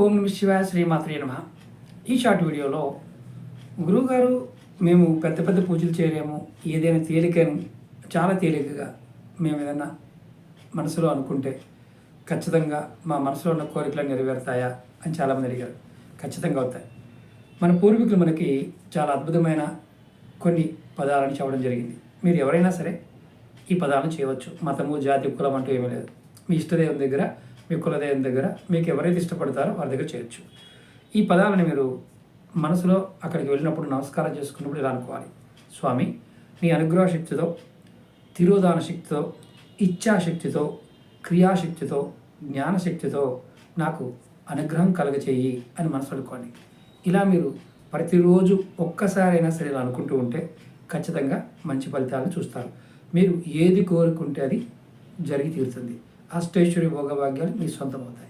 ఓం నమ శివాయ, శ్రీమాత్రే నమః. ఈ షార్ట్ వీడియోలో గురువుగారు మేము పెద్ద పెద్ద పూజలు చేయలేము, ఏదైనా తేలికను చాలా తేలికగా మేము ఏదైనా మనసులో అనుకుంటే ఖచ్చితంగా మా మనసులో ఉన్న కోరికలు నెరవేరుతాయా అని చాలామంది అడిగారు. ఖచ్చితంగా అవుతాయి. మన పూర్వీకులు మనకి చాలా అద్భుతమైన కొన్ని పదాలను చెప్పడం జరిగింది. మీరు ఎవరైనా సరే ఈ పదాలను చేయవచ్చు. మతము, జాతి, కులం అంటూ ఏమీ లేదు. మీ ఇష్టదేవం దగ్గర, మీ కులదేవం దగ్గర, మీకు ఎవరైతే ఇష్టపడతారో వారి దగ్గర చేయొచ్చు. ఈ పదాలను మీరు మనసులో అక్కడికి వెళ్ళినప్పుడు నమస్కారం చేసుకున్నప్పుడు ఇలా అనుకోవాలి: స్వామి, నీ అనుగ్రహ శక్తితో, తిరోధాన శక్తితో, ఇచ్ఛాశక్తితో, క్రియాశక్తితో, జ్ఞానశక్తితో నాకు అనుగ్రహం కలగచేయి అని మనసు అనుకోండి. ఇలా మీరు ప్రతిరోజు ఒక్కసారైనా సరే ఇలా అనుకుంటూ ఉంటే ఖచ్చితంగా మంచి ఫలితాలను చూస్తారు. మీరు ఏది కోరుకుంటే అది జరిగి తీరుతుంది. అష్టైశ్వర్య భోగభాగ్యాలు మీ సొంతం అవుతాయి.